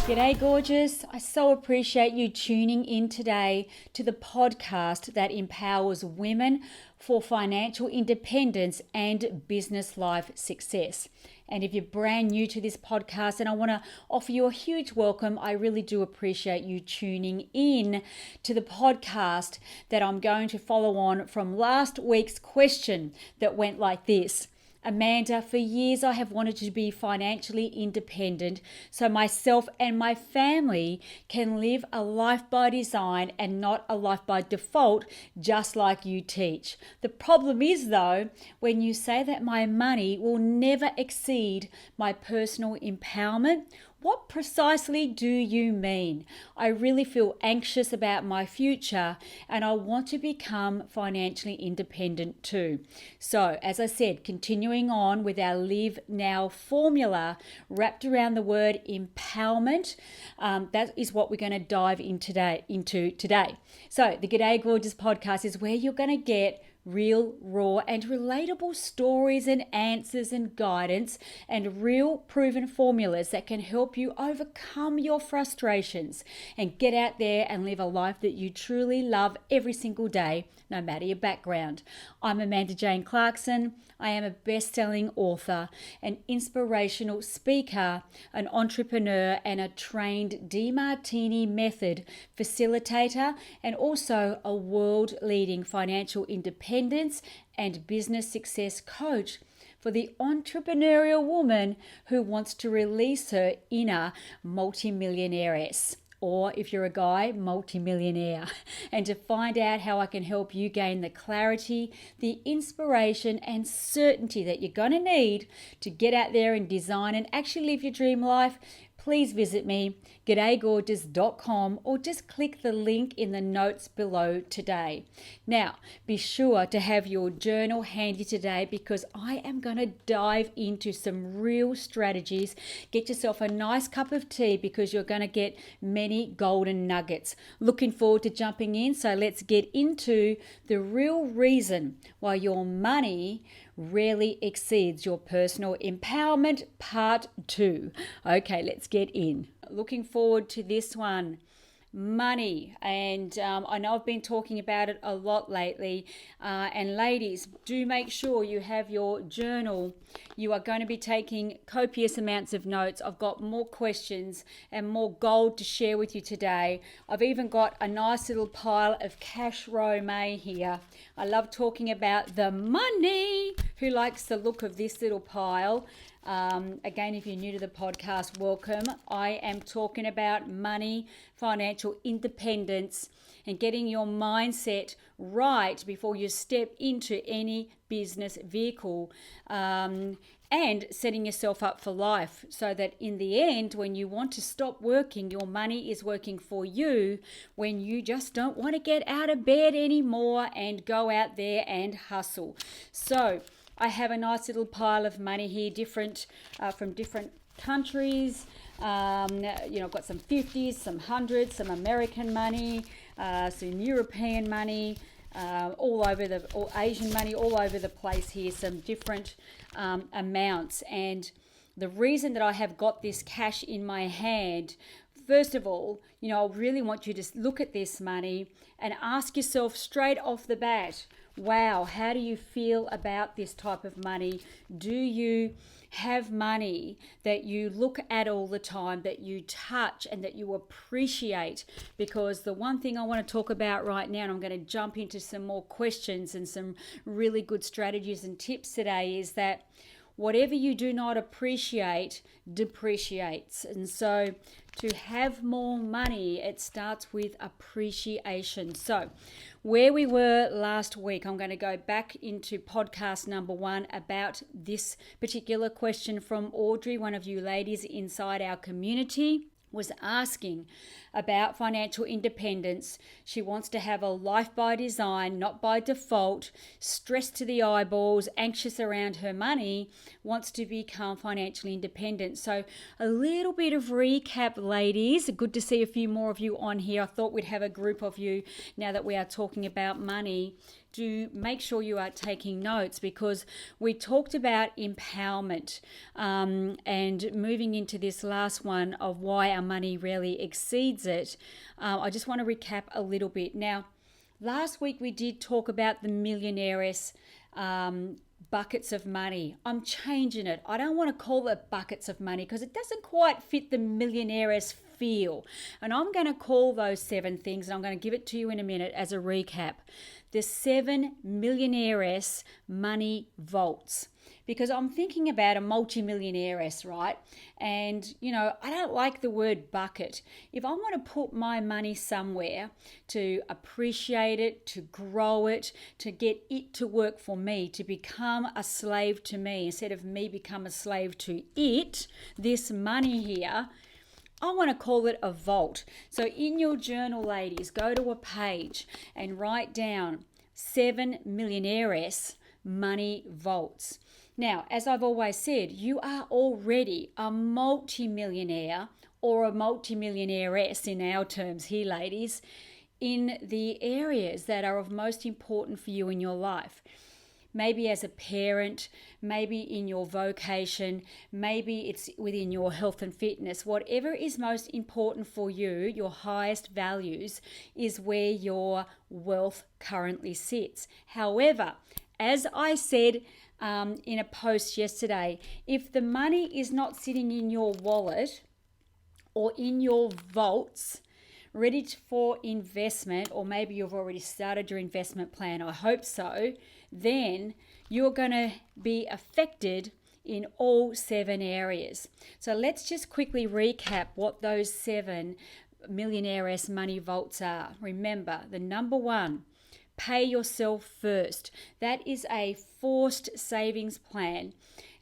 G'day Gorgeous. I so appreciate you tuning in today to the podcast that empowers women for financial independence and business life success. And if you're brand new to this podcast and I want to offer you a huge welcome, I really do appreciate you tuning in to the podcast that I'm going to follow on from last week's question that went like this. Amanda, for years I have wanted to be financially independent so myself and my family can live a life by design and not a life by default, just like you teach. The problem is though, when you say that my money will never exceed my personal empowerment, what precisely do you mean? I really feel anxious about my future and I want to become financially independent too. So, as I said, continuing on with our Live Now formula wrapped around the word empowerment, that is what we're going to dive into today. So, the Gday Gorgeous podcast is where you're going to get real, raw, and relatable stories and answers and guidance and real proven formulas that can help you overcome your frustrations and get out there and live a life that you truly love every single day, no matter your background. I'm Amanda Jane Clarkson. I am a best-selling author, an inspirational speaker, an entrepreneur, and a trained DeMartini method facilitator, and also a world-leading financial independence and business success coach for the entrepreneurial woman who wants to release her inner multimillionairess. Or if you're a guy, multimillionaire, and to find out how I can help you gain the clarity, the inspiration and certainty that you're going to need to get out there and design and actually live your dream life, please visit me, gdaygorgeous.com, or just click the link in the notes below today. Now, be sure to have your journal handy today because I am going to dive into some real strategies. Get yourself a nice cup of tea because you're going to get many golden nuggets. Looking forward to jumping in, so let's get into the real reason why your money rarely exceeds your personal empowerment, part 2. Okay, let's get in. Looking forward to this one. Money, and I know I've been talking about it a lot lately, and ladies, do make sure you have your journal. You are going to be taking copious amounts of notes. I've got more questions and more gold to share with you today. I've even got a nice little pile of cash row May here. I love talking about the money. Who likes the look of this little pile? Again, if you're new to the podcast, welcome. I am talking about money, financial independence, and getting your mindset right before you step into any business vehicle, and setting yourself up for life so that in the end, when you want to stop working, your money is working for you when you just don't want to get out of bed anymore and go out there and hustle. So I have a nice little pile of money here, from different countries. I've got some 50s, some 100s, some American money, some European money, all Asian money, all over the place here, some different amounts. And the reason that I have got this cash in my hand, first of all, I really want you to look at this money and ask yourself straight off the bat, wow, how do you feel about this type of money? Do you have money that you look at all the time, that you touch and that you appreciate? Because the one thing I want to talk about right now, and I'm going to jump into some more questions and some really good strategies and tips today, is that whatever you do not appreciate depreciates. And so to have more money, it starts with appreciation. So where we were last week, I'm going to go back into podcast number 1 about this particular question from Audrey, one of you ladies inside our community, was asking about financial independence. She wants to have a life by design, not by default, stressed to the eyeballs, anxious around her money, wants to become financially independent. So a little bit of recap, ladies. Good to see a few more of you on here. I thought we'd have a group of you now that we are talking about money. To make sure you are taking notes, because we talked about empowerment and moving into this last one of why our money rarely exceeds it. I just want to recap a little bit. Now, last week we did talk about the millionaires' buckets of money. I'm changing it. I don't want to call it buckets of money because it doesn't quite fit the millionaires' feel. And I'm going to call those 7 things, and I'm going to give it to you in a minute as a recap. The 7 millionaires' money vaults. Because I'm thinking about a multimillionaires, right? And, I don't like the word bucket. If I want to put my money somewhere to appreciate it, to grow it, to get it to work for me, to become a slave to me, instead of me become a slave to it, this money here, I want to call it a vault. So in your journal, ladies, go to a page and write down 7 millionaires' money vaults. Now, as I've always said, you are already a multimillionaire or a multimillionairess in our terms here, ladies, in the areas that are of most important for you in your life. Maybe as a parent, maybe in your vocation, maybe it's within your health and fitness. Whatever is most important for you, your highest values, is where your wealth currently sits. However, as I said in a post yesterday, if the money is not sitting in your wallet or in your vaults, ready for investment, or maybe you've already started your investment plan, I hope so, then you're going to be affected in all 7 areas. So let's just quickly recap what those 7 millionaires' money vaults are. Remember, the number 1, pay yourself first. That is a forced savings plan.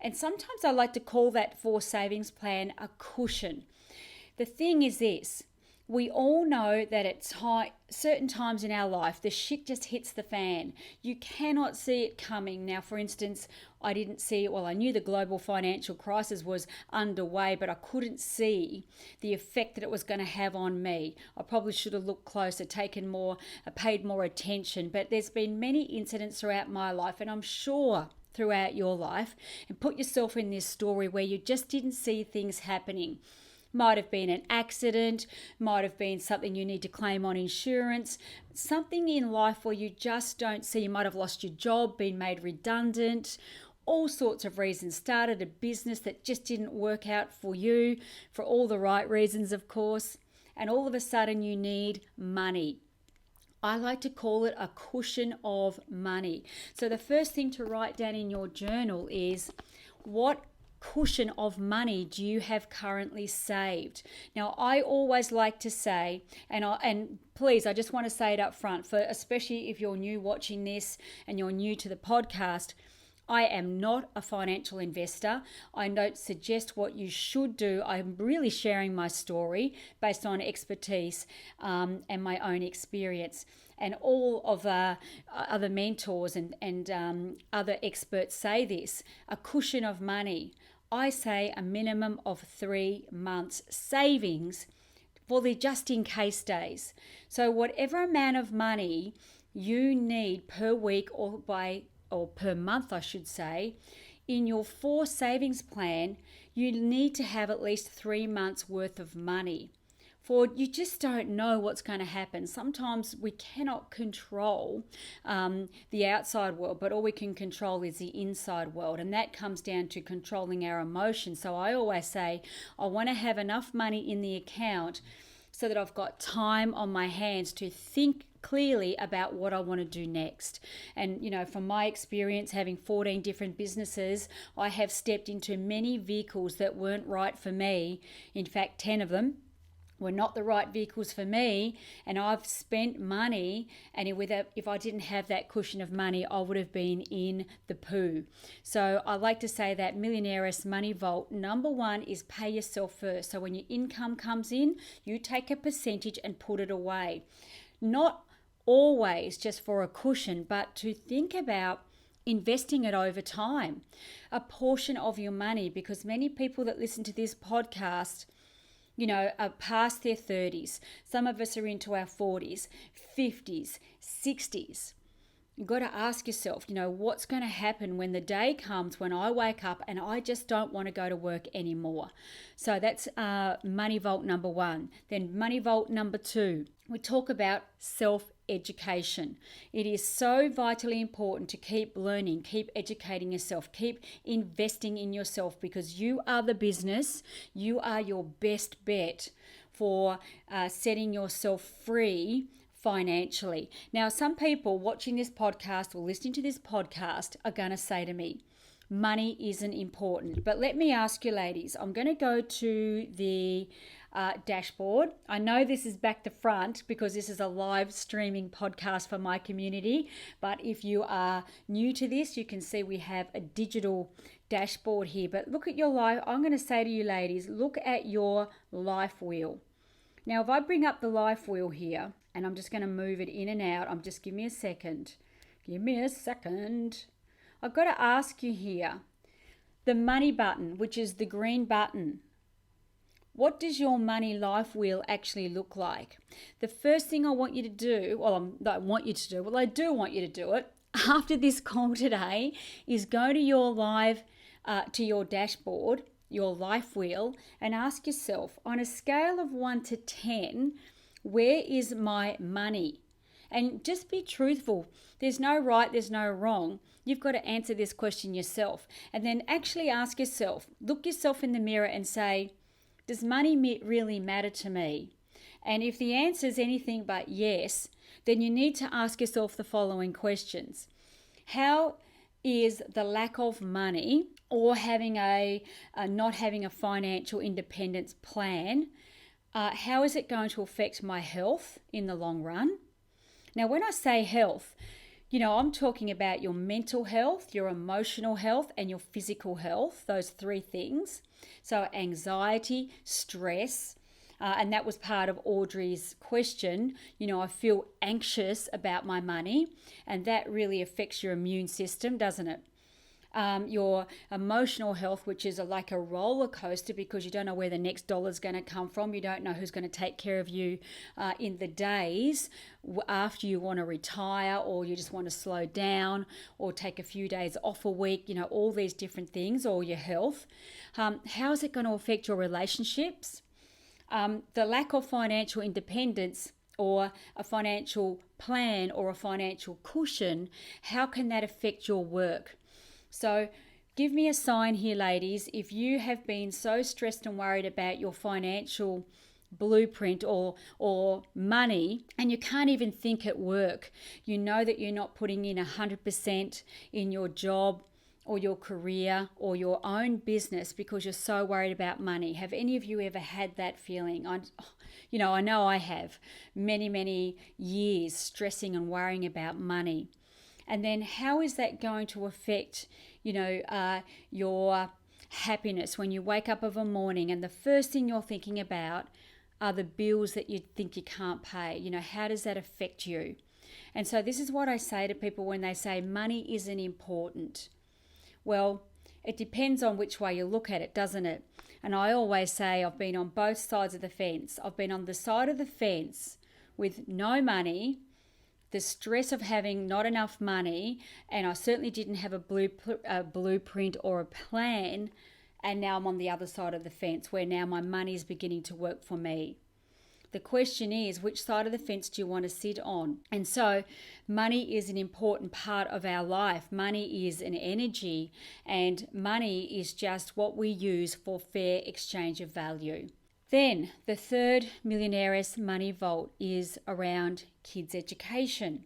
And sometimes I like to call that forced savings plan a cushion. The thing is this. We all know that at certain times in our life, the shit just hits the fan. You cannot see it coming. Now, for instance, I didn't see it. Well, I knew the global financial crisis was underway, but I couldn't see the effect that it was going to have on me. I probably should have looked closer, paid more attention. But there's been many incidents throughout my life, and I'm sure throughout your life, and put yourself in this story where you just didn't see things happening. Might have been an accident, might have been something you need to claim on insurance, something in life where you just don't see. You might have lost your job, been made redundant, all sorts of reasons. Started a business that just didn't work out for you, for all the right reasons, of course, and all of a sudden you need money. I like to call it a cushion of money. So the first thing to write down in your journal is, what cushion of money do you have currently saved? Now, I always like to say, and please, I just want to say it up front, for especially if you're new watching this and you're new to the podcast, I am not a financial investor. I don't suggest what you should do. I'm really sharing my story based on expertise and my own experience. And all of other mentors and other experts say this, a cushion of money. I say a minimum of 3 months savings for the just in case days. So whatever amount of money you need per week or per month, I should say, in your forced savings plan, you need to have at least 3 months worth of money. For you just don't know what's going to happen. Sometimes we cannot control the outside world, but all we can control is the inside world. And that comes down to controlling our emotions. So I always say, I want to have enough money in the account so that I've got time on my hands to think clearly about what I want to do next. And, from my experience having 14 different businesses, I have stepped into many vehicles that weren't right for me. In fact, 10 of them. were not the right vehicles for me, and I've spent money, and if I didn't have that cushion of money, I would have been in the poo. So I like to say that Millionaires Money Vault, number one is pay yourself first. So when your income comes in, you take a percentage and put it away. Not always just for a cushion, but to think about investing it over time, a portion of your money, because many people that listen to this podcast are past their 30s. Some of us are into our 40s, 50s, 60s. You've got to ask yourself, what's going to happen when the day comes when I wake up and I just don't want to go to work anymore. So that's Money Vault number one. Then Money Vault number two, we talk about self-education. It is so vitally important to keep learning, keep educating yourself, keep investing in yourself, because you are the business. You are your best bet for setting yourself free financially. Now, some people watching this podcast or listening to this podcast are going to say to me, money isn't important. But let me ask you, ladies, I'm going to go to the dashboard. I know this is back to front because this is a live streaming podcast for my community, but if you are new to this, you can see we have a digital dashboard here. But look at your life. I'm going to say to you, ladies, look at your life wheel. Now, if I bring up the life wheel here, and I'm just going to move it in and out, give me a second. I've got to ask you here, the money button, which is the green button, what does your money life wheel actually look like? The first thing I want you to do, I do want you to do it after this call today, is go to your to your dashboard, your life wheel, and ask yourself, on a scale of 1 to 10, where is my money? And just be truthful. There's no right, there's no wrong. You've got to answer this question yourself. And then actually ask yourself, look yourself in the mirror and say, does money really matter to me? And if the answer is anything but yes, then you need to ask yourself the following questions. How is the lack of money or not having a financial independence plan, how is it going to affect my health in the long run? Now, when I say health, I'm talking about your mental health, your emotional health, and your physical health, those three things. So anxiety, stress, and that was part of Audrey's question. I feel anxious about my money, and that really affects your immune system, doesn't it? Your emotional health, which is like a roller coaster, because you don't know where the next dollar is going to come from. You don't know who's going to take care of you in the days after you want to retire, or you just want to slow down or take a few days off a week, all these different things, or your health. How is it going to affect your relationships? The lack of financial independence or a financial plan or a financial cushion, how can that affect your work? So give me a sign here, ladies, if you have been so stressed and worried about your financial blueprint or money, and you can't even think at work. You know that you're not putting in 100% in your job or your career or your own business because you're so worried about money. Have any of you ever had that feeling? I know I have many years stressing and worrying about money. And then how is that going to affect, your happiness when you wake up of a morning and the first thing you're thinking about are the bills that you think you can't pay? How does that affect you? And so this is what I say to people when they say money isn't important. Well, it depends on which way you look at it, doesn't it? And I always say I've been on both sides of the fence. I've been on the side of the fence with no money, the stress of having not enough money, and I certainly didn't have a blueprint or a plan, and now I'm on the other side of the fence where now my money is beginning to work for me. The question is, which side of the fence do you want to sit on? And so money is an important part of our life. Money is an energy, and money is just what we use for fair exchange of value. Then the third Millionaires Money Vault is around kids' education.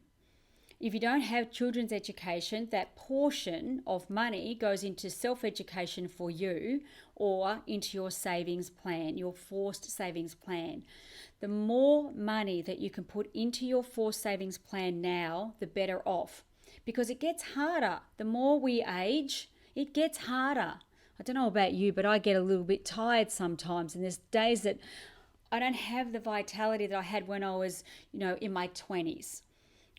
If you don't have children's education, that portion of money goes into self-education for you or into your savings plan, your forced savings plan. The more money that you can put into your forced savings plan now, the better off, because it gets harder. The more we age, it gets harder. I don't know about you, but I get a little bit tired sometimes, and there's days that I don't have the vitality that I had when I was, in my 20s.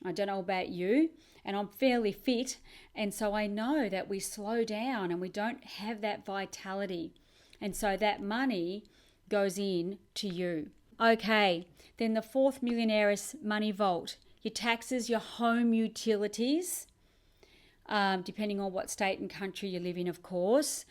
I don't know about you, and I'm fairly fit, and so I know that we slow down and we don't have that vitality. And so that money goes in to you. Okay, then the fourth millionaire's money vault. Your taxes, your home utilities, depending on what state and country you live in, of course.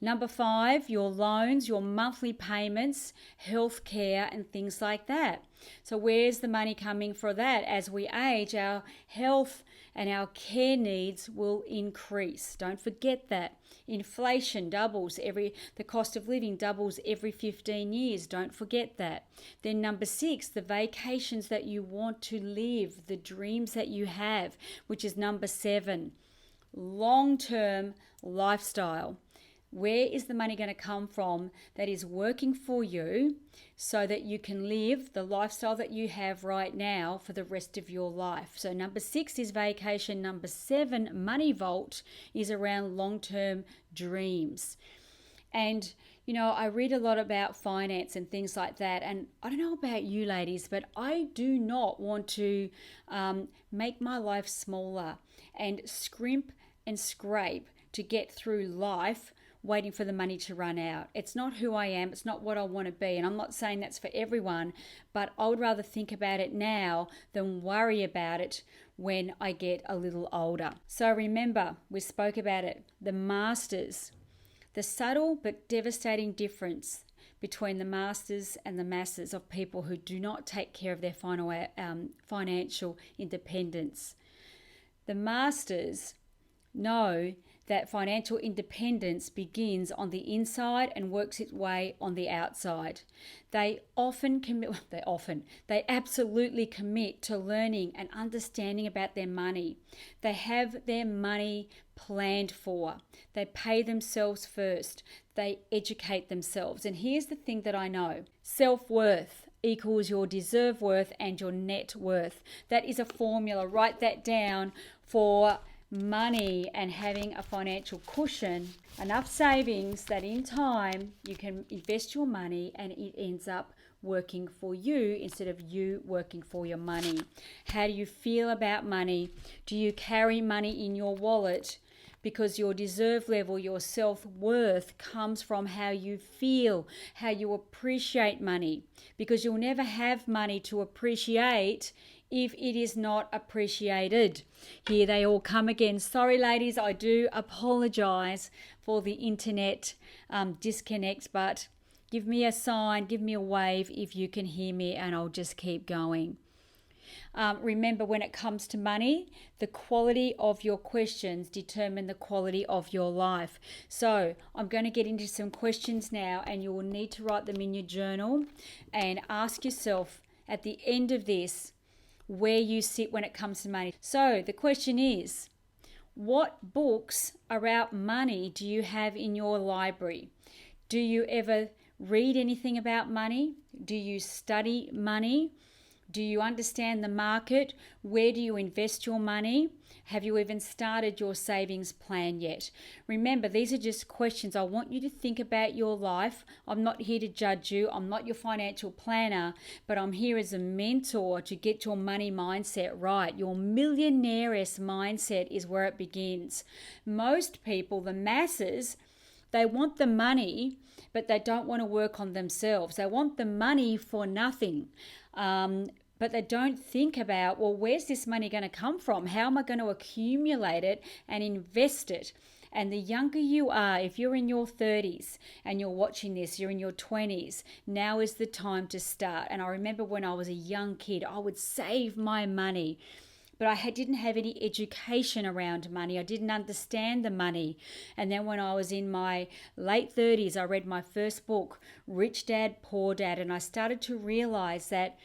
Number 5, your loans, your monthly payments, health care, and things like that. So where's the money coming for that? As we age, our health and our care needs will increase. Don't forget that. Inflation doubles the cost of living doubles every 15 years. Don't forget that. Then number 6, the vacations that you want to live, the dreams that you have, which is number 7. Long-term lifestyle. Where is the money going to come from that is working for you so that you can live the lifestyle that you have right now for the rest of your life? So number 6 is vacation. Number 7, money vault, is around long-term dreams. And, I read a lot about finance and things like that. And I don't know about you ladies, but I do not want to make my life smaller and scrimp and scrape to get through life waiting for the money to run out. It's not who I am. It's not what I want to be. And I'm not saying that's for everyone, but I would rather think about it now than worry about it when I get a little older. So remember, we spoke about it, the masters, the subtle but devastating difference between the masters and the masses of people who do not take care of their financial independence. The masters know that financial independence begins on the inside and works its way on the outside. They absolutely commit to learning and understanding about their money. They have their money planned for. They pay themselves first. They educate themselves. And here's the thing that I know. Self-worth equals your deserved worth and your net worth. That is a formula. Write that down for money and having a financial cushion, enough savings that in time you can invest your money and it ends up working for you instead of you working for your money. How do you feel about money? Do you carry money in your wallet? Because your deserve level, your self-worth comes from how you feel, how you appreciate money. Because you'll never have money to appreciate if it is not appreciated. Here they all come again. Sorry, ladies, I do apologize for the internet disconnect, but give me a sign, give me a wave if you can hear me, and I'll just keep going. Remember, when it comes to money, the quality of your questions determine the quality of your life. So I'm going to get into some questions now, and you will need to write them in your journal and ask yourself at the end of this where you sit when it comes to money. So the question is, what books about money do you have in your library? Do you ever read anything about money? Do you study money? Do you understand the market? Where do you invest your money? Have you even started your savings plan yet? Remember, these are just questions. I want you to think about your life. I'm not here to judge you. I'm not your financial planner, but I'm here as a mentor to get your money mindset right. Your millionaire-esque mindset is where it begins. Most people, the masses, they want the money, but they don't want to work on themselves. They want the money for nothing. But they don't think about, well, where's this money going to come from? How am I going to accumulate it and invest it? And the younger you are, if you're in your 30s and you're watching this, you're in your 20s, now is the time to start. And I remember when I was a young kid, I would save my money. But I didn't have any education around money. I didn't understand the money. And then when I was in my late 30s, I read my first book, Rich Dad, Poor Dad. And I started to realize that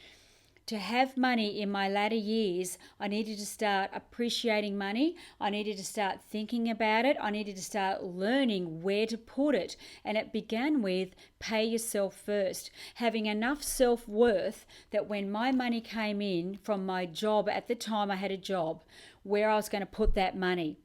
to have money in my latter years, I needed to start appreciating money. I needed to start thinking about it. I needed to start learning where to put it. And it began with pay yourself first, having enough self-worth that when my money came in from my job, at the time I had a job, where I was going to put that money.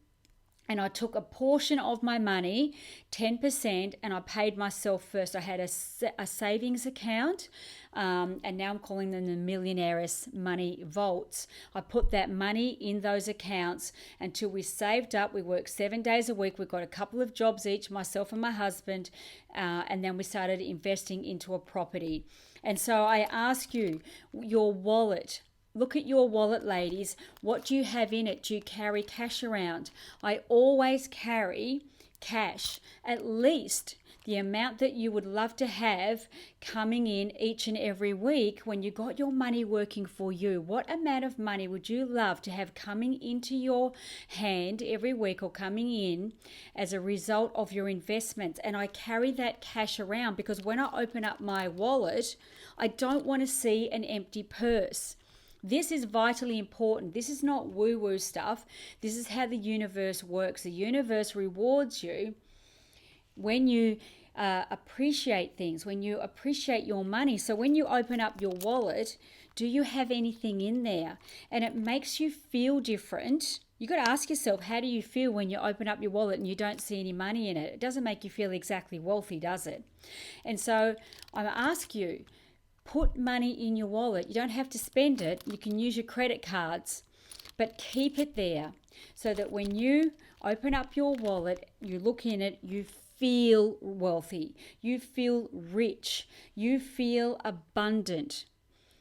And I took a portion of my money, 10%, and I paid myself first. I had a savings account, and now I'm calling them the Millionaire's Money Vaults. I put that money in those accounts until we saved up. We worked 7 days a week. We got a couple of jobs each, myself and my husband, and then we started investing into a property. And so I ask you, your wallet, look at your wallet, ladies. What do you have in it? Do you carry cash around? I always carry cash, at least the amount that you would love to have coming in each and every week when you got your money working for you. What amount of money would you love to have coming into your hand every week or coming in as a result of your investments? And I carry that cash around because when I open up my wallet, I don't want to see an empty purse. This is vitally important. This is not woo-woo stuff. This is how the universe works. The universe rewards you when you appreciate things, when you appreciate your money. So when you open up your wallet, do you have anything in there? And it makes you feel different. You got to ask yourself, how do you feel when you open up your wallet and you don't see any money in it? It doesn't make you feel exactly wealthy, does it? And so I ask you, put money in your wallet. You don't have to spend it. You can use your credit cards, but keep it there so that when you open up your wallet, you look in it, you feel wealthy, you feel rich, you feel abundant.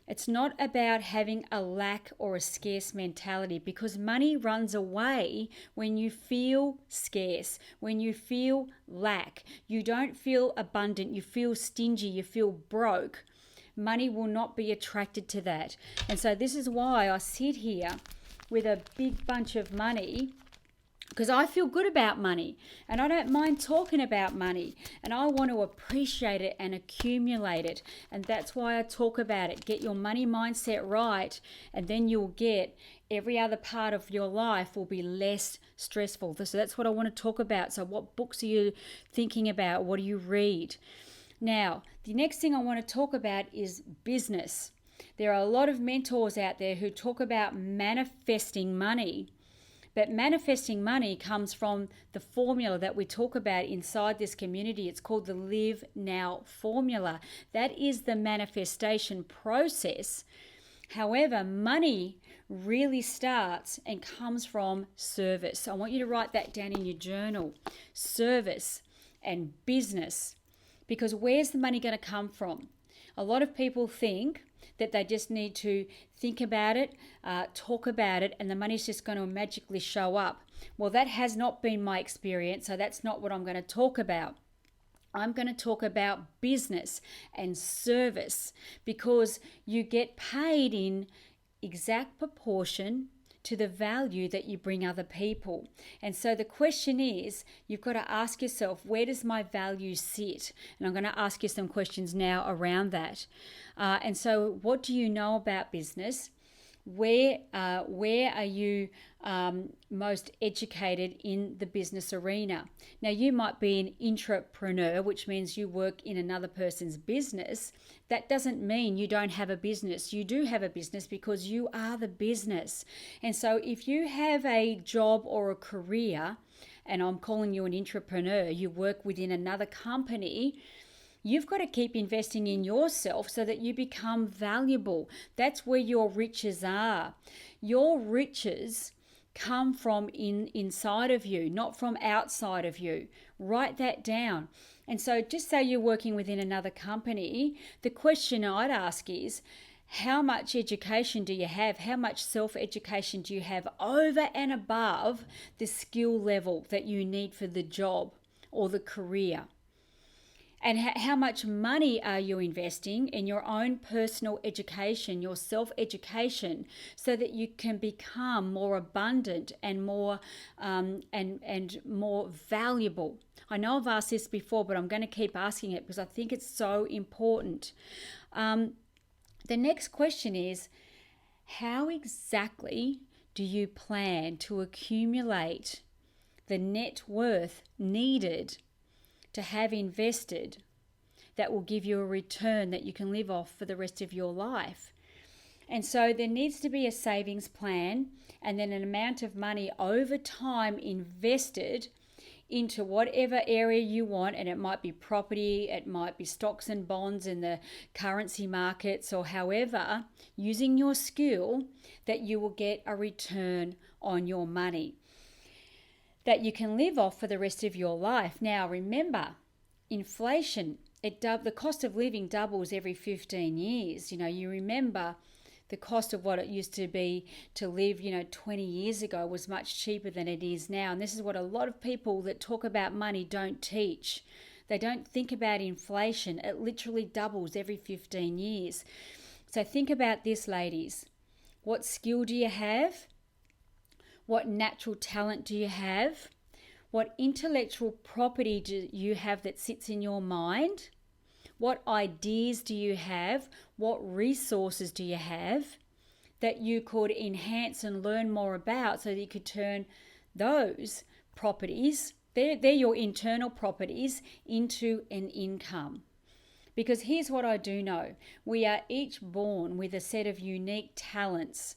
It's not about having a lack or a scarce mentality, because money runs away when you feel scarce, when you feel lack. You don't feel abundant, you feel stingy, you feel broke. Money will not be attracted to that. And so this is why I sit here with a big bunch of money, because I feel good about money and I don't mind talking about money and I want to appreciate it and accumulate it. And that's why I talk about it. Get your money mindset right, and then you'll get every other part of your life will be less stressful. So that's what I want to talk about. So what books are you thinking about? What do you read? Now, the next thing I want to talk about is business. There are a lot of mentors out there who talk about manifesting money, but manifesting money comes from the formula that we talk about inside this community. It's called the Live Now formula. That is the manifestation process. However, money really starts and comes from service. I want you to write that down in your journal. Service and business. Because where's the money going to come from? A lot of people think that they just need to think about it, talk about it, and the money's just going to magically show up. Well, that has not been my experience, so that's not what I'm going to talk about. I'm going to talk about business and service, because you get paid in exact proportion to the value that you bring other people. And so the question is, you've got to ask yourself, where does my value sit? And I'm going to ask you some questions now around that. And so what do you know about business? Where are you most educated in the business arena? Now, you might be an intrapreneur, which means you work in another person's business. That doesn't mean you don't have a business. You do have a business because you are the business. And so if you have a job or a career, and I'm calling you an intrapreneur, you work within another company, you've got to keep investing in yourself so that you become valuable. That's where your riches are. Your riches come from inside of you, not from outside of you. Write that down. And so just say you're working within another company, the question I'd ask is, how much education do you have? How much self-education do you have over and above the skill level that you need for the job or the career? And how much money are you investing in your own personal education, your self-education, so that you can become more abundant and more and more valuable? I know I've asked this before, but I'm going to keep asking it because I think it's so important. The next question is, how exactly do you plan to accumulate the net worth needed to have invested that will give you a return that you can live off for the rest of your life? And so there needs to be a savings plan and then an amount of money over time invested into whatever area you want. And it might be property, it might be stocks and bonds in the currency markets, or however, using your skill that you will get a return on your money that you can live off for the rest of your life. Now, remember, inflation, the cost of living doubles every 15 years. You remember the cost of what it used to be to live, 20 years ago was much cheaper than it is now. And this is what a lot of people that talk about money don't teach. They don't think about inflation. It literally doubles every 15 years. So think about this, ladies. What skill do you have? What natural talent do you have? What intellectual property do you have that sits in your mind? What ideas do you have? What resources do you have that you could enhance and learn more about so that you could turn those properties, they're your internal properties, into an income? Because here's what I do know. We are each born with a set of unique talents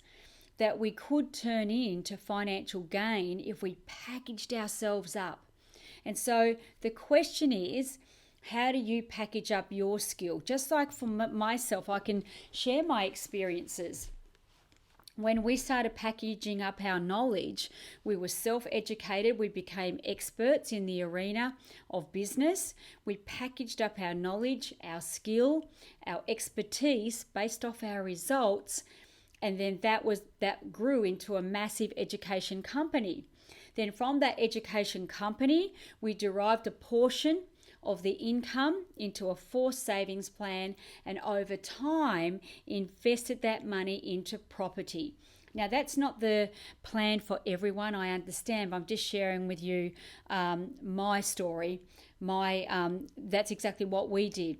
that we could turn into financial gain if we packaged ourselves up. And so the question is, how do you package up your skill? Just like for myself, I can share my experiences. When we started packaging up our knowledge, we were self-educated. We became experts in the arena of business. We packaged up our knowledge, our skill, our expertise based off our results. And then that grew into a massive education company. Then from that education company, we derived a portion of the income into a forced savings plan, and over time invested that money into property. Now, that's not the plan for everyone, I understand, but I'm just sharing with you my story. That's exactly what we did,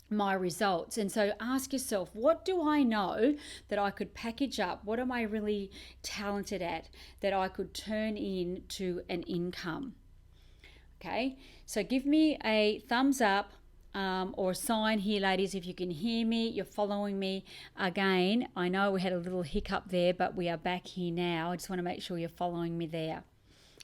my results. And so ask yourself, what do I know that I could package up? What am I really talented at that I could turn into an income? Okay, so give me a thumbs up or a sign here, ladies, if you can hear me, you're following me. Again, I know we had a little hiccup there, but we are back here now. I just want to make sure you're following me there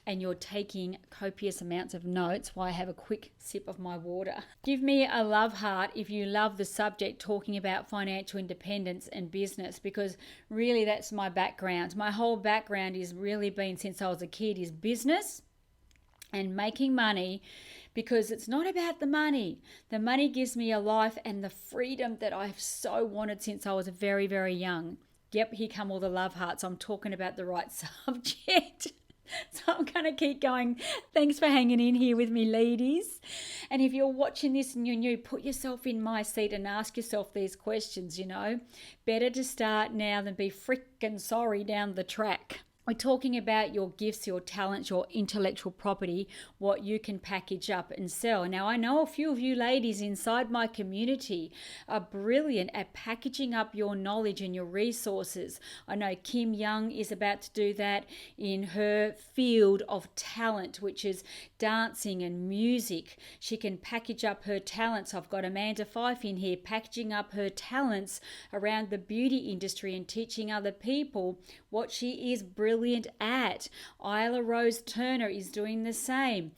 and you're taking copious amounts of notes while I have a quick sip of my water. Give me a love heart if you love the subject, talking about financial independence and business, because really that's my background. My whole background is really been, since I was a kid, is business and making money, because it's not about the money. The money gives me a life and the freedom that I've so wanted since I was very, very young. Yep, here come all the love hearts. I'm talking about the right subject. So I'm going to keep going. Thanks for hanging in here with me, ladies. And if you're watching this and you're new, put yourself in my seat and ask yourself these questions, Better to start now than be frickin' sorry down the track. We're talking about your gifts, your talents, your intellectual property, what you can package up and sell. Now, I know a few of you ladies inside my community are brilliant at packaging up your knowledge and your resources. I know Kim Young is about to do that in her field of talent, which is dancing and music. She can package up her talents. I've got Amanda Fife in here packaging up her talents around the beauty industry and teaching other people what she is brilliant at. Isla Rose Turner is doing the same.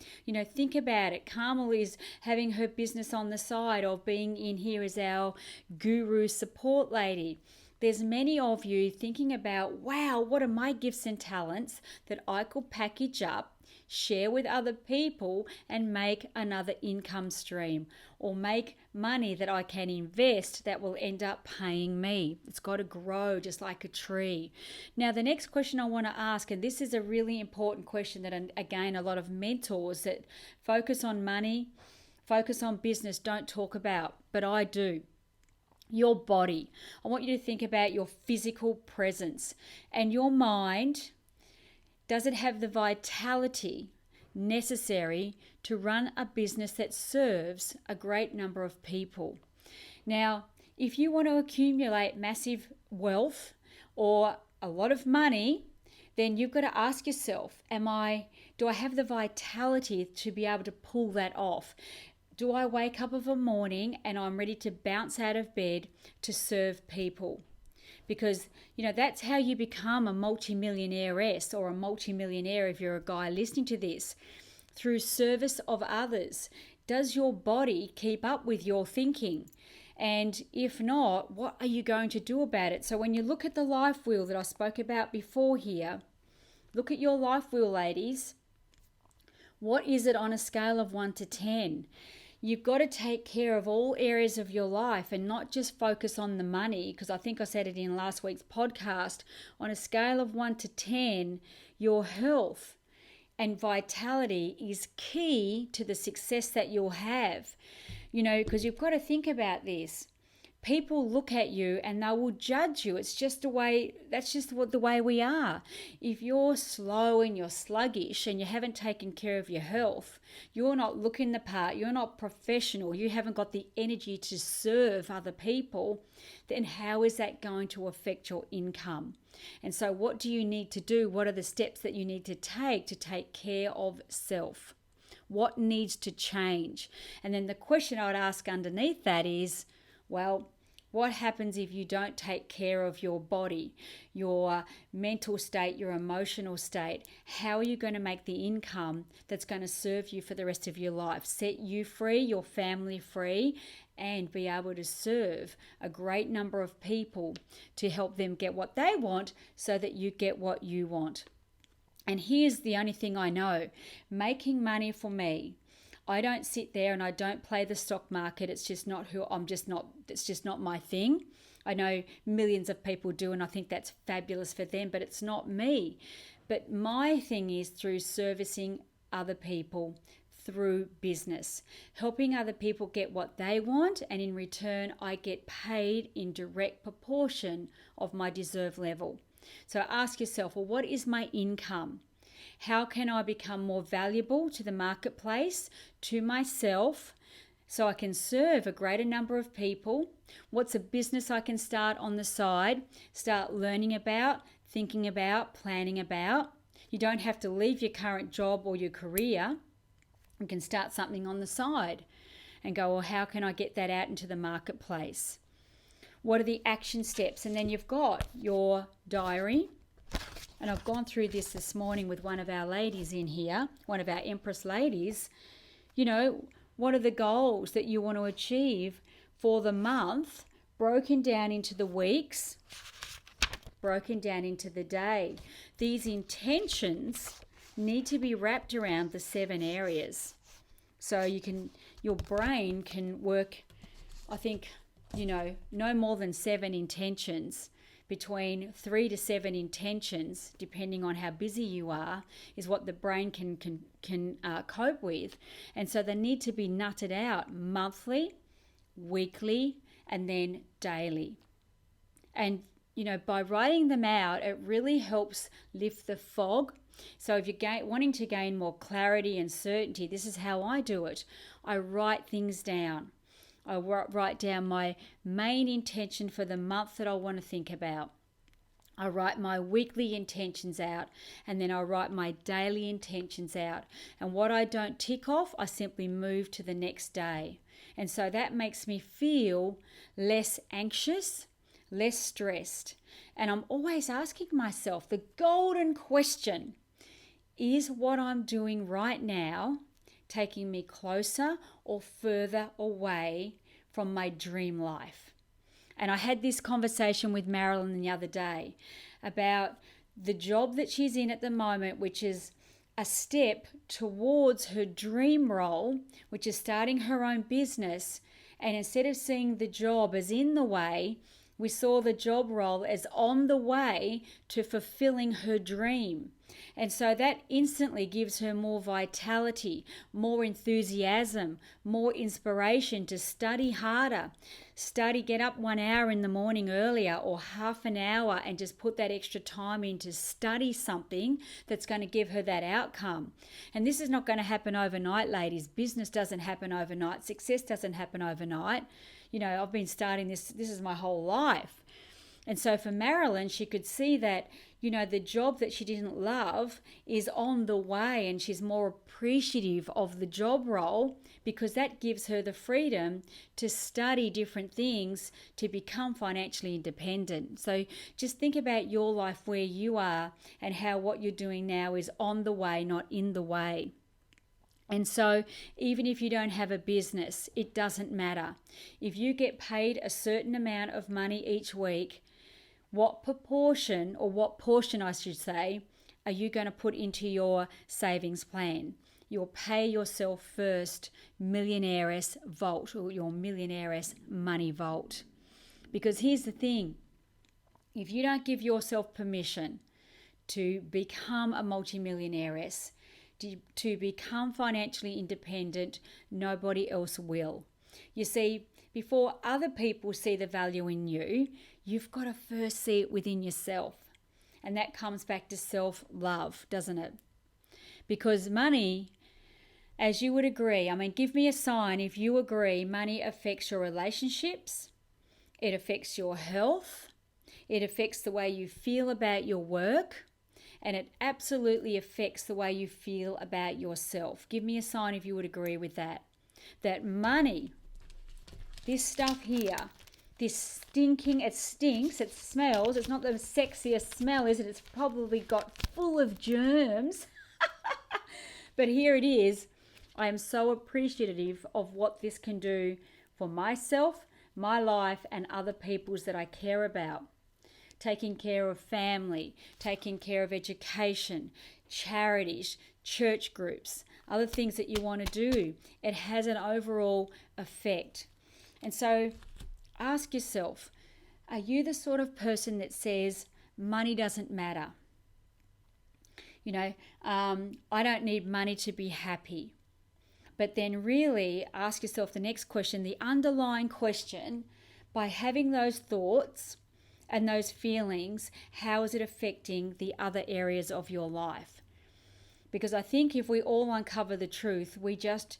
Think about it. Carmel is having her business on the side of being in here as our guru support lady. There's many of you thinking about, wow, what are my gifts and talents that I could package up, share with other people, and make another income stream, or make money that I can invest that will end up paying me. It's got to grow just like a tree. Now, the next question I want to ask, and this is a really important question that, again, a lot of mentors that focus on money, focus on business don't talk about, but I do. Your body. I want you to think about your physical presence and your mind. Does it have the vitality necessary to run a business that serves a great number of people? Now, if you want to accumulate massive wealth or a lot of money, then you've got to ask yourself, do I have the vitality to be able to pull that off? Do I wake up of a morning and I'm ready to bounce out of bed to serve people? Because, that's how you become a multimillionairess or a multimillionaire if you're a guy listening to this, through service of others. Does your body keep up with your thinking? And if not, what are you going to do about it? So when you look at the life wheel that I spoke about before here, look at your life wheel, ladies. What is it on a scale of 1 to 10? You've got to take care of all areas of your life and not just focus on the money, because I think I said it in last week's podcast. On a scale of 1 to 10, your health and vitality is key to the success that you'll have. Because you've got to think about this. People look at you and they will judge you. It's just the way we are. If you're slow and you're sluggish and you haven't taken care of your health, you're not looking the part, you're not professional, you haven't got the energy to serve other people, then how is that going to affect your income? And so what do you need to do? What are the steps that you need to take care of self? What needs to change? And then the question I would ask underneath that is, well, what happens if you don't take care of your body, your mental state, your emotional state? How are you going to make the income that's going to serve you for the rest of your life, set you free, your family free, and be able to serve a great number of people to help them get what they want so that you get what you want? And here's the only thing I know. Making money for me, I don't sit there and I don't play the stock market. It's just not it's just not my thing. I know millions of people do, and I think that's fabulous for them, but it's not me. But my thing is through servicing other people, through business, helping other people get what they want, and in return I get paid in direct proportion of my deserve level. So ask yourself, well, what is my income? How can I become more valuable to the marketplace, to myself, so I can serve a greater number of people? What's a business I can start on the side, start learning about, thinking about, planning about? You don't have to leave your current job or your career. You can start something on the side and go, well, how can I get that out into the marketplace? What are the action steps? And then you've got your diary. And I've gone through this morning with one of our ladies in here, one of our Empress ladies. What are the goals that you want to achieve for the month, broken down into the weeks, broken down into the day? These intentions need to be wrapped around the 7 areas. So your brain can work, I think, no more than 7 intentions. Between 3 to 7 intentions, depending on how busy you are, is what the brain can cope with. And so they need to be nutted out monthly, weekly, and then daily. And, by writing them out, it really helps lift the fog. So if you're wanting to gain more clarity and certainty, this is how I do it. I write things down. I write down my main intention for the month that I want to think about. I write my weekly intentions out, and then I write my daily intentions out. And what I don't tick off, I simply move to the next day. And so that makes me feel less anxious, less stressed. And I'm always asking myself the golden question, is what I'm doing right now taking me closer or further away from my dream life? And I had this conversation with Marilyn the other day about the job that she's in at the moment, which is a step towards her dream role, which is starting her own business. And instead of seeing the job as in the way, we saw the job role as on the way to fulfilling her dream. And so that instantly gives her more vitality, more enthusiasm, more inspiration to study harder. Get up 1 hour in the morning earlier or half an hour and just put that extra time in to study something that's going to give her that outcome. And this is not going to happen overnight, ladies. Business doesn't happen overnight. Success doesn't happen overnight. You know, I've been starting this is my whole life. And so for Marilyn, she could see that, you know, the job that she didn't love is on the way, and she's more appreciative of the job role because that gives her the freedom to study different things to become financially independent. So just think about your life where you are and how what you're doing now is on the way, not in the way. And so even if you don't have a business, it doesn't matter. If you get paid a certain amount of money each week, what portion I should say, are you going to put into your savings plan? Your pay yourself first millionaire's vault, or your millionaire's money vault. Because here's the thing, if you don't give yourself permission to become a multimillionairess, to become financially independent, nobody else will. You see, before other people see the value in you, you've got to first see it within yourself. And that comes back to self-love, doesn't it? Because money, as you would agree, I mean, give me a sign if you agree, money affects your relationships, it affects your health, it affects the way you feel about your work, and it absolutely affects the way you feel about yourself. Give me a sign if you would agree with that. That money, this stuff here, this stinking, it stinks, it smells, it's not the sexiest smell, is it? It's probably got full of germs. But here it is. I am so appreciative of what this can do for myself, my life, and other people's that I care about. Taking care of family, taking care of education, charities, church groups, other things that you want to do. It has an overall effect. And so ask yourself, are you the sort of person that says money doesn't matter? You know, I don't need money to be happy. But then really ask yourself the next question, the underlying question, by having those thoughts and those feelings, how is it affecting the other areas of your life? Because I think if we all uncover the truth, we just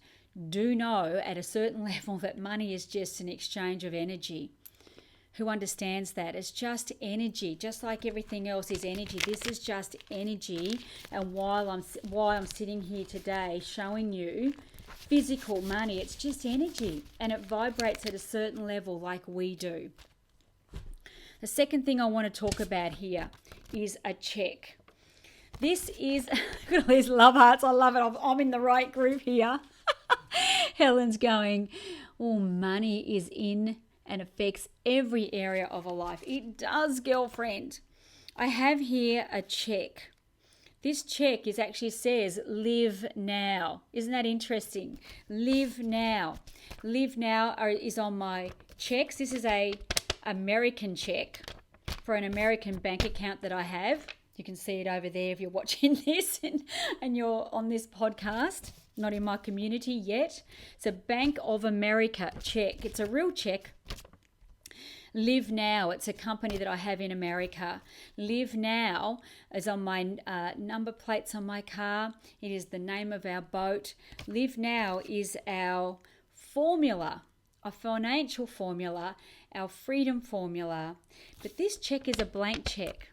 do know at a certain level that money is just an exchange of energy. Who understands that? It's just energy, just like everything else is energy. This is just energy. And why I'm sitting here today showing you physical money, it's just energy, and it vibrates at a certain level like we do. The second thing I want to talk about here is a cheque. This is, look at these love hearts, I love it, I'm in the right group here. Helen's going, oh, money is in and affects every area of a life. It does, girlfriend. I have here a cheque. This cheque actually says live now. Isn't that interesting? Live now. Live now is on my checks. This is a American cheque for an American bank account that I have. You can see it over there if you're watching this and you're on this podcast, not in my community yet. It's a Bank of America cheque. It's a real cheque. Live Now, it's a company that I have in America. Live Now is on my number plates on my car. It is the name of our boat. Live Now is our formula, a financial formula, our freedom formula. But this cheque is a blank cheque.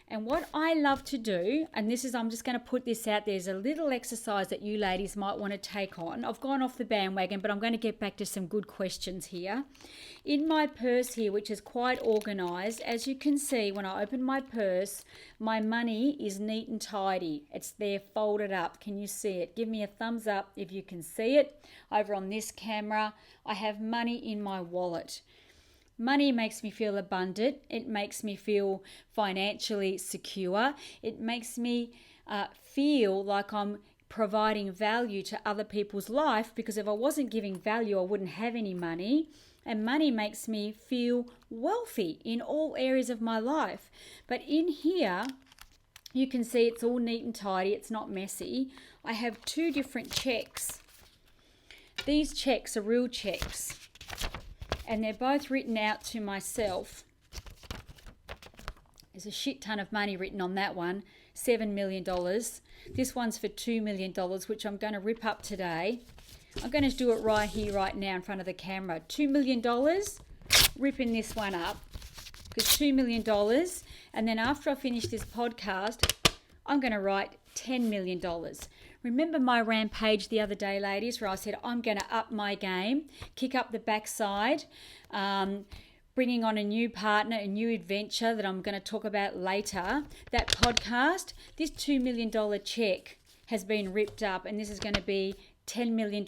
And what I love to do, and this is, I'm just going to put this out, there's a little exercise that you ladies might want to take on. I've gone off the bandwagon, but I'm going to get back to some good questions here. In my purse here, which is quite organised, as you can see, when I open my purse, my money is neat and tidy. It's there folded up. Can you see it? Give me a thumbs up if you can see it. Over on this camera, I have money in my wallet. Money makes me feel abundant. It makes me feel financially secure. It makes me feel like I'm providing value to other people's life, because if I wasn't giving value, I wouldn't have any money. And money makes me feel wealthy in all areas of my life. But in here, You can see it's all neat and tidy. It's not messy. I have 2 different cheques. These cheques are real cheques, and they're both written out to myself. There's a shit ton of money written on that one, $7 million. This one's for $2 million, which I'm going to rip up today. I'm going to do it right here, right now in front of the camera. $2 million, ripping this one up, because $2 million. And then after I finish this podcast, I'm going to write $10 million. Remember my rampage the other day, ladies, where I said I'm going to up my game, kick up the backside, bringing on a new partner, a new adventure that I'm going to talk about later. That podcast, this $2 million cheque has been ripped up, and this is going to be $10 million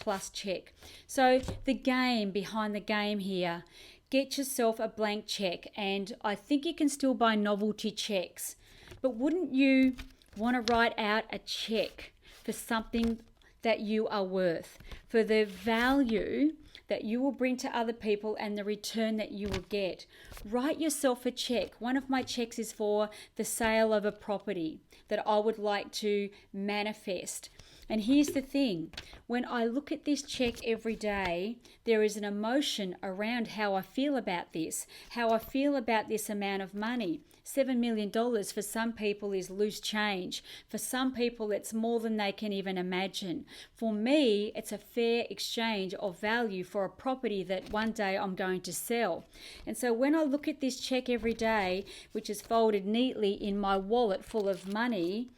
plus cheque. So the game behind the game here, get yourself a blank cheque, and I think you can still buy novelty cheques, but wouldn't you want to write out a cheque for something that you are worth, for the value that you will bring to other people and the return that you will get? Write yourself a cheque. One of my cheques is for the sale of a property that I would like to manifest. And here's the thing, when I look at this cheque every day, there is an emotion around how I feel about this, how I feel about this amount of money. $7 million for some people is loose change. For some people, it's more than they can even imagine. For me, it's a fair exchange of value for a property that one day I'm going to sell. And so when I look at this cheque every day, which is folded neatly in my wallet full of money,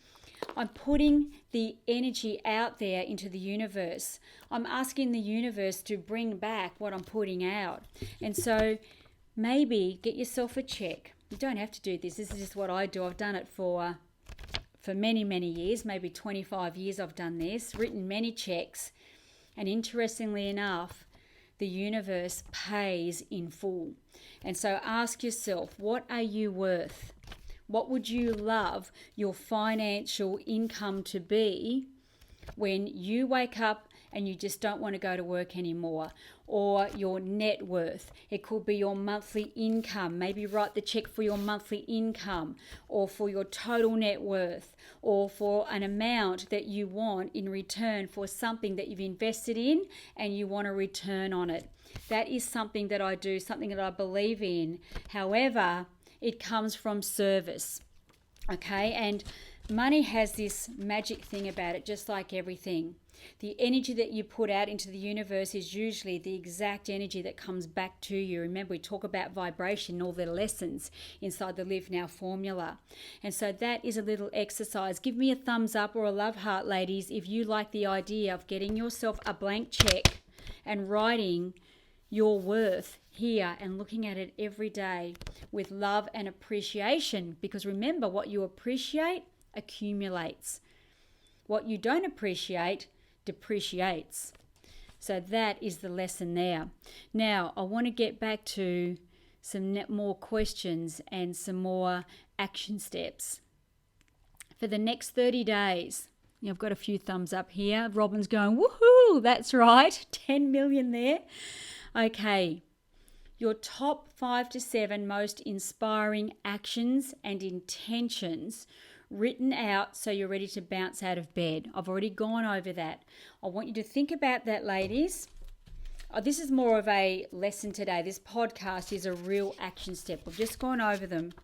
I'm putting the energy out there into the universe. I'm asking the universe to bring back what I'm putting out. And so maybe get yourself a cheque. You don't have to do this. This is just what I do. I've done it for many, many years, maybe 25 years I've done this, written many cheques. And interestingly enough, the universe pays in full. And so ask yourself, what are you worth? What would you love your financial income to be when you wake up and you just don't want to go to work anymore? Or your net worth. It could be your monthly income. Maybe write the cheque for your monthly income, or for your total net worth, or for an amount that you want in return for something that you've invested in and you want a return on it. That is something that I do, something that I believe in. However, it comes from service, okay? And money has this magic thing about it, just like everything. The energy that you put out into the universe is usually the exact energy that comes back to you. Remember, we talk about vibration, all the lessons inside the Live Now formula. And so that is a little exercise. Give me a thumbs up or a love heart, ladies, if you like the idea of getting yourself a blank cheque and writing your worth here and looking at it every day with love and appreciation. Because remember, what you appreciate accumulates. What you don't appreciate depreciates. So that is the lesson there. Now, I want to get back to some more questions and some more action steps. For the next 30 days, I've got a few thumbs up here. Robin's going, woohoo, that's right, 10 million there. Okay, your top 5 to 7 most inspiring actions and intentions written out so you're ready to bounce out of bed. I've already gone over that. I want you to think about that, ladies. This is more of a lesson today. This podcast is a real action step. We've just gone over them.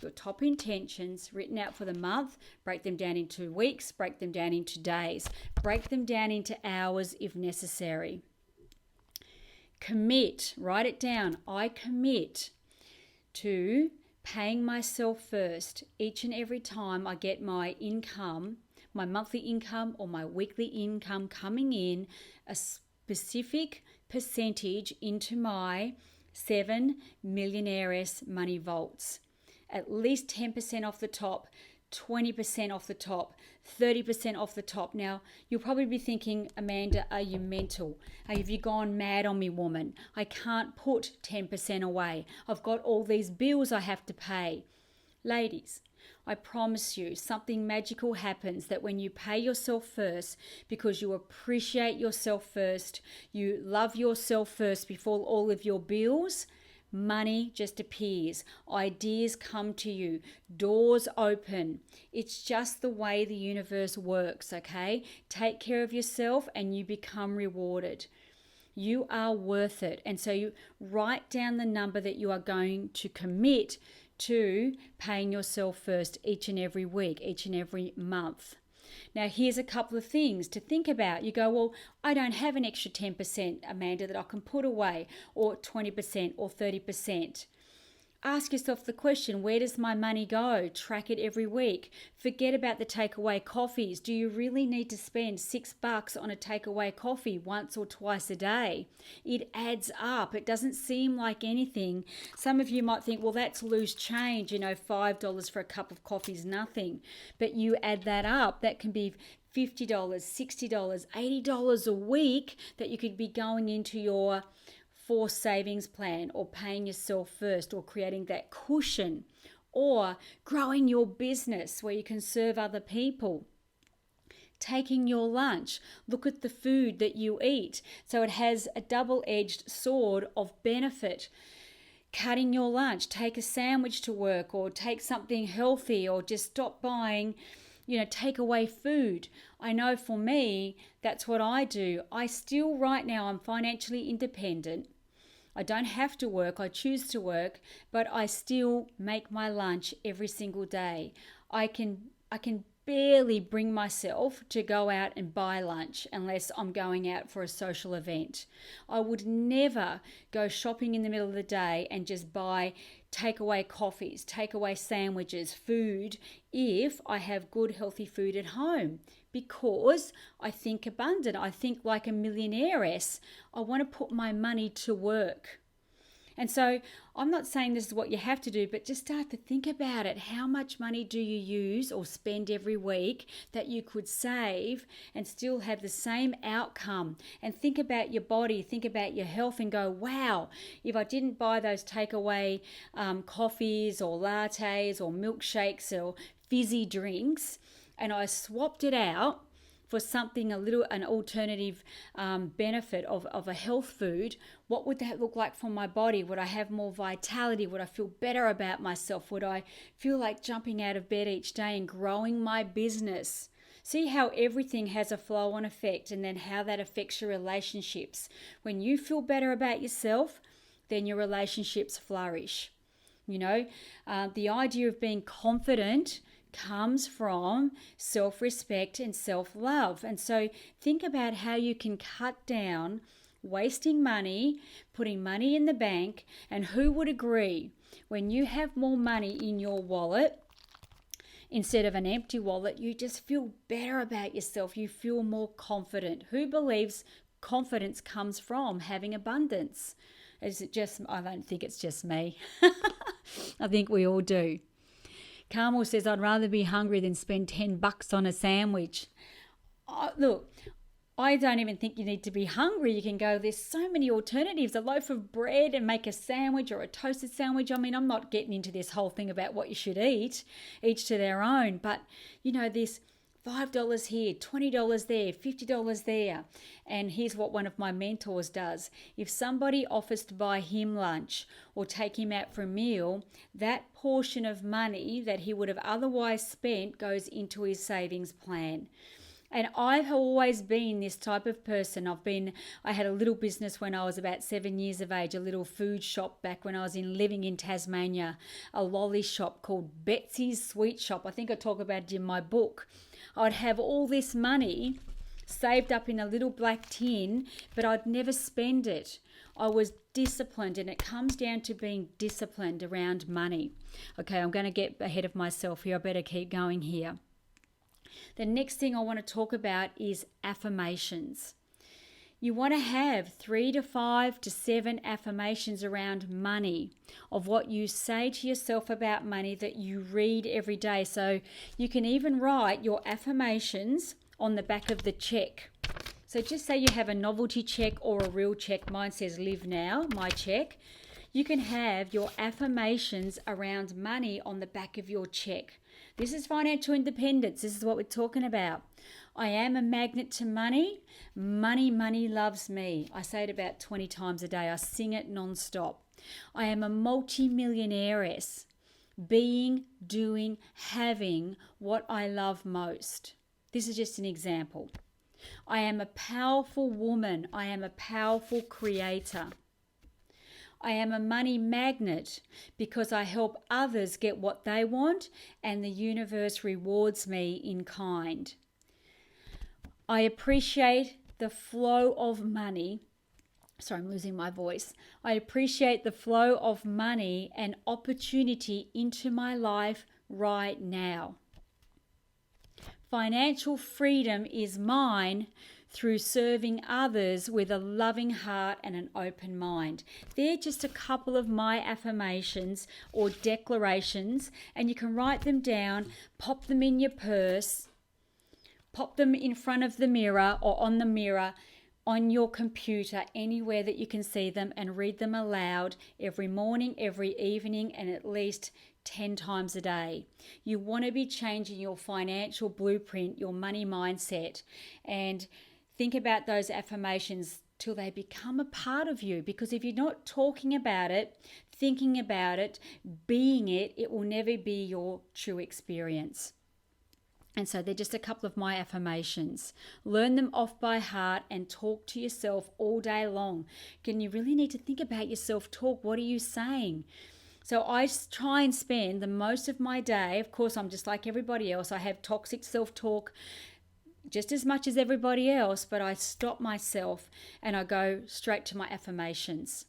Your top intentions written out for the month, break them down into weeks, break them down into days, break them down into hours if necessary. Commit, write it down. I commit to paying myself first each and every time I get my income, my monthly income or my weekly income coming in, a specific percentage into my 7 millionaires money vaults. At least 10% off the top, 20% off the top, 30% off the top. Now, you'll probably be thinking, Amanda, are you mental? Have you gone mad on me, woman? I can't put 10% away. I've got all these bills I have to pay. Ladies, I promise you something magical happens that when you pay yourself first, because you appreciate yourself first, you love yourself first before all of your bills, money just appears. Ideas come to you. Doors open. It's just the way the universe works, okay? Take care of yourself and you become rewarded. You are worth it. And so you write down the number that you are going to commit to paying yourself first each and every week, each and every month. Now, here's a couple of things to think about. You go, well, I don't have an extra 10%, Amanda, that I can put away, or 20% or 30%. Ask yourself the question, where does my money go? Track it every week. Forget about the takeaway coffees. Do you really need to spend $6 on a takeaway coffee once or twice a day? It adds up. It doesn't seem like anything. Some of you might think, well, that's loose change. $5 for a cup of coffee is nothing. But you add that up. That can be $50, $60, $80 a week that you could be going into your forced savings plan, or paying yourself first, or creating that cushion, or growing your business where you can serve other people. Taking your lunch, look at the food that you eat. So it has a double-edged sword of benefit. Cutting your lunch, take a sandwich to work, or take something healthy, or just stop buying take away food. I know for me, that's what I do. I still, right now, I'm financially independent. I don't have to work, I choose to work, but I still make my lunch every single day. I can barely bring myself to go out and buy lunch unless I'm going out for a social event. I would never go shopping in the middle of the day and just buy takeaway coffees, takeaway sandwiches, food, if I have good healthy food at home, because I think abundant. I think like a millionairess. I want to put my money to work. And so I'm not saying this is what you have to do, but just start to think about it. How much money do you use or spend every week that you could save and still have the same outcome? And think about your body, think about your health, and go, wow, if I didn't buy those takeaway coffees or lattes or milkshakes or fizzy drinks, and I swapped it out for something an alternative benefit of a health food, what would that look like for my body? Would I have more vitality? Would I feel better about myself? Would I feel like jumping out of bed each day and growing my business? See how everything has a flow-on effect, and then how that affects your relationships. When you feel better about yourself, then your relationships flourish. The idea of being confident comes from self-respect and self-love. And so think about how you can cut down wasting money, putting money in the bank. And who would agree, when you have more money in your wallet instead of an empty wallet, you just feel better about yourself. You feel more confident. Who believes confidence comes from having abundance? Is it just, I don't think it's just me. I think we all do. Carmel says, I'd rather be hungry than spend $10 on a sandwich. Look, I don't even think you need to be hungry. You can go, there's so many alternatives. A loaf of bread and make a sandwich, or a toasted sandwich. I mean, I'm not getting into this whole thing about what you should eat, each to their own. But, this $5 here, $20 there, $50 there. And here's what one of my mentors does. If somebody offers to buy him lunch or take him out for a meal, that portion of money that he would have otherwise spent goes into his savings plan. And I've always been this type of person. I had a little business when I was about 7 years of age, a little food shop back when I was living in Tasmania, a lolly shop called Betsy's Sweet Shop. I think I talk about it in my book. I'd have all this money saved up in a little black tin, but I'd never spend it. I was disciplined, and it comes down to being disciplined around money. Okay, I'm going to get ahead of myself here. I better keep going here. The next thing I want to talk about is affirmations. You want to have 3 to 5 to 7 affirmations around money, of what you say to yourself about money that you read every day. So you can even write your affirmations on the back of the cheque. So just say you have a novelty cheque or a real cheque. Mine says Live Now, my cheque. You can have your affirmations around money on the back of your cheque. This is financial independence. This is what we're talking about. I am a magnet to money. Money loves me. I say it about 20 times a day. I sing it non-stop. I am a multi-millionairess, being, doing, having what I love most. This is just an example. I am a powerful woman. I am a powerful creator. I am a money magnet because I help others get what they want and the universe rewards me in kind. I appreciate the flow of money. Sorry, I'm losing my voice. I appreciate the flow of money and opportunity into my life right now. Financial freedom is mine through serving others with a loving heart and an open mind. They're just a couple of my affirmations or declarations, and you can write them down, pop them in your purse, pop them in front of the mirror or on the mirror, on your computer, anywhere that you can see them, and read them aloud every morning, every evening, and at least 10 times a day. You want to be changing your financial blueprint, your money mindset, and think about those affirmations till they become a part of you. Because if you're not talking about it, thinking about it, being it, it will never be your true experience. And so they're just a couple of my affirmations. Learn them off by heart and talk to yourself all day long. Again, you really need to think about your self-talk. What are you saying? So I try and spend the most of my day, of course, I'm just like everybody else. I have toxic self-talk just as much as everybody else, but I stop myself and I go straight to my affirmations,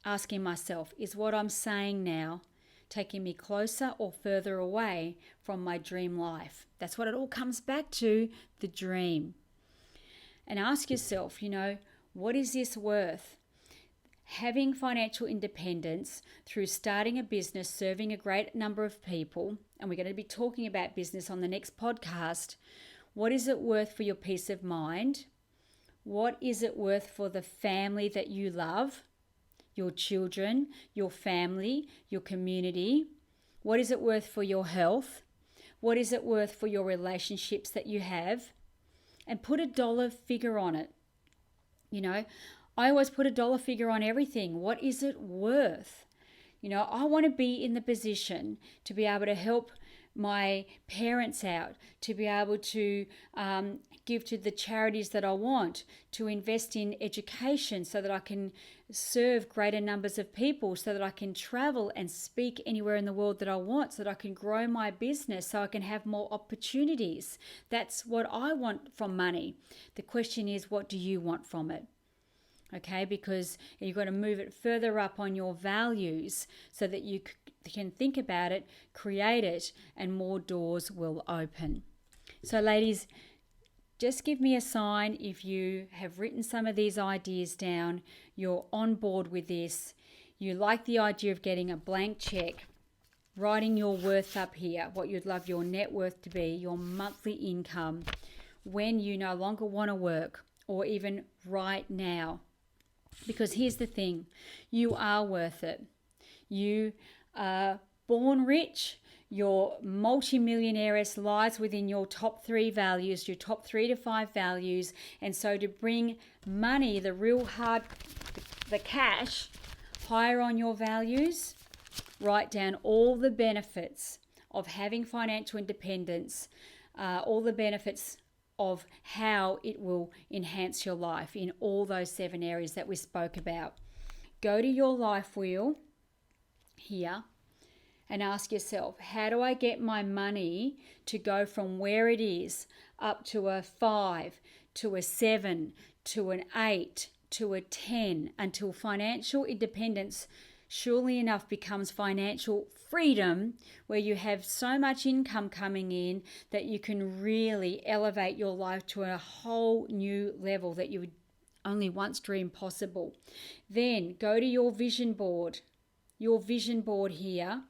asking myself, is what I'm saying now taking me closer or further away from my dream life? That's what it all comes back to, the dream. And ask yourself, what is this worth? Having financial independence through starting a business, serving a great number of people, and we're going to be talking about business on the next podcast. What is it worth for your peace of mind? What is it worth for the family that you love? Your children, your family, your community? What is it worth for your health? What is it worth for your relationships that you have? And put a dollar figure on it. I always put a dollar figure on everything. What is it worth? I want to be in the position to be able to help my parents out, to be able to give to the charities that I want, to invest in education so that I can serve greater numbers of people, so that I can travel and speak anywhere in the world that I want, so that I can grow my business, so I can have more opportunities. That's what I want from money. The question is, what do you want from it? Okay, because you've got to move it further up on your values so that you can think about it, create it, and more doors will open. So ladies, just give me a sign if you have written some of these ideas down, you're on board with this, you like the idea of getting a blank check, writing your worth up here, what you'd love your net worth to be, your monthly income, when you no longer want to work, or even right now. Because here's the thing, you are worth it. You are born rich. Your multimillionaires lies within your top 3 values, your top 3 to 5 values. And so to bring money, the real hard, the cash, higher on your values, write down all the benefits of having financial independence, all the benefits of how it will enhance your life in all those 7 areas that we spoke about. Go to your life wheel here and ask yourself, how do I get my money to go from where it is up to a 5, to a 7, to an 8, to a 10, until financial independence surely enough becomes financial freedom, where you have so much income coming in that you can really elevate your life to a whole new level that you would only once dream possible. Then go to your vision board here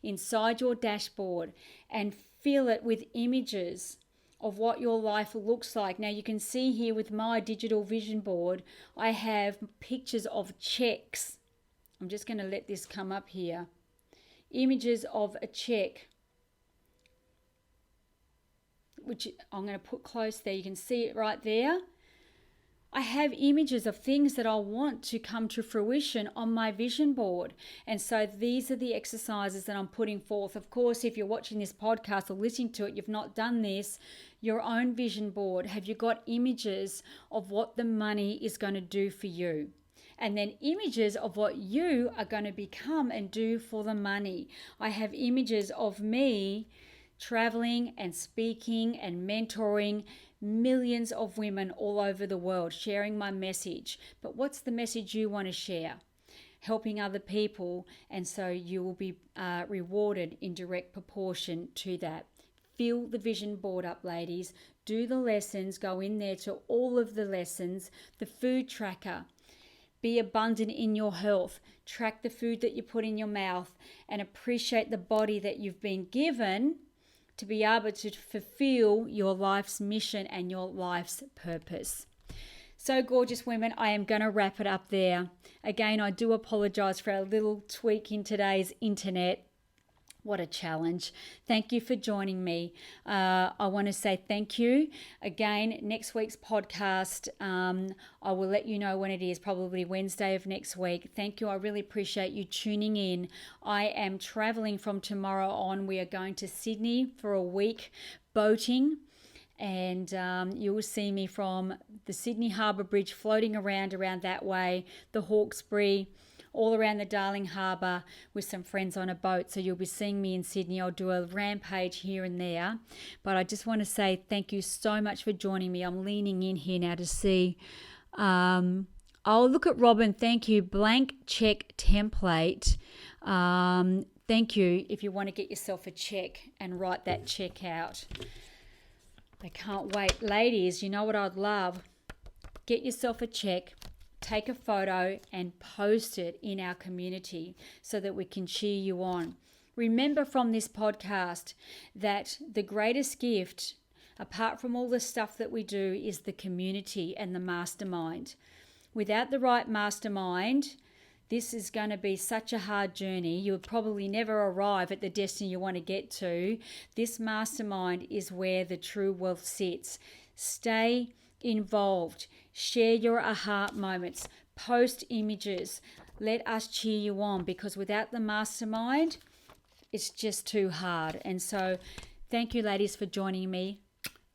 inside your dashboard, and fill it with images of what your life looks like. Now you can see here with my digital vision board, I have pictures of checks. I'm just going to let this come up here. Images of a check, which I'm going to put close there. You can see it right there. I have images of things that I want to come to fruition on my vision board. And so these are the exercises that I'm putting forth. Of course, if you're watching this podcast or listening to it, you've not done this, your own vision board. Have you got images of what the money is going to do for you? And then images of what you are going to become and do for the money. I have images of me traveling and speaking and mentoring millions of women all over the world, sharing my message. But what's the message you want to share? Helping other people, and so you will be rewarded in direct proportion to that. Fill the vision board up, ladies. Do the lessons. Go in there to all of the lessons. The food tracker. Be abundant in your health. Track the food that you put in your mouth and appreciate the body that you've been given to be able to fulfill your life's mission and your life's purpose. So, gorgeous women, I am going to wrap it up there. Again, I do apologize for a little tweak in today's internet. What a challenge. Thank you for joining me. I want to say thank you. Again, next week's podcast, I will let you know when it is, probably Wednesday of next week. Thank you. I really appreciate you tuning in. I am traveling from tomorrow on. We are going to Sydney for a week boating. And you will see me from the Sydney Harbour Bridge floating around that way, the Hawkesbury, all around the Darling Harbour with some friends on a boat. So you'll be seeing me in Sydney. I'll do a rampage here and there. But I just want to say thank you so much for joining me. I'm leaning in here now to see. Oh, look at Robin. Thank you. Blank check template. Thank you if you want to get yourself a check and write that check out. I can't wait. Ladies, you know what I'd love? Get yourself a check. Take a photo and post it in our community so that we can cheer you on. Remember from this podcast that the greatest gift, apart from all the stuff that we do, is the community and the mastermind. Without the right mastermind, this is going to be such a hard journey. You'll probably never arrive at the destiny you want to get to. This mastermind is where the true wealth sits. Stay involved. Share your aha moments. Post images. Let us cheer you on, because without the mastermind, it's just too hard. And so thank you, ladies, for joining me.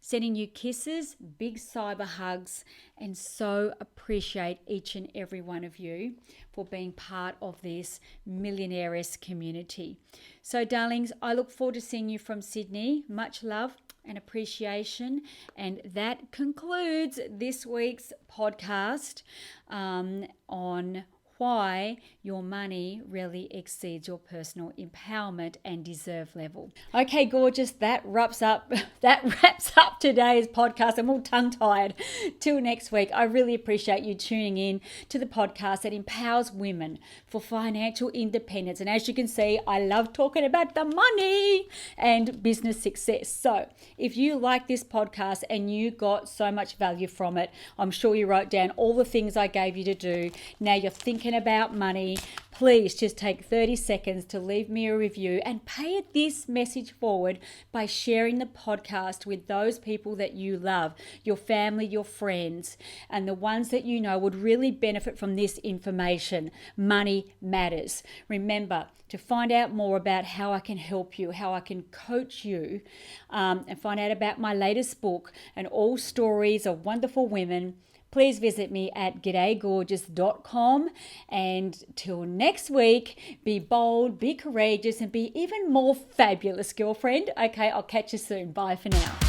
Sending you kisses, big cyber hugs, and so appreciate each and every one of you for being part of this millionaires community. So, darlings, I look forward to seeing you from Sydney. Much love and appreciation. And that concludes this week's podcast on why your money really exceeds your personal empowerment and deserve level. Okay, gorgeous. That wraps up today's podcast. I'm all tongue-tied. Till next week. I really appreciate you tuning in to the podcast that empowers women for financial independence. And as you can see, I love talking about the money and business success. So if you like this podcast and you got so much value from it, I'm sure you wrote down all the things I gave you to do. Now you're thinking about money, please just take 30 seconds to leave me a review and pay this message forward by sharing the podcast with those people that you love, your family, your friends, and the ones that you know would really benefit from this information. Money matters. Remember, to find out more about how I can help you, how I can coach you, and find out about my latest book and all stories of wonderful women, please visit me at gdaygorgeous.com. And till next week, be bold, be courageous, and be even more fabulous, girlfriend. Okay, I'll catch you soon. Bye for now.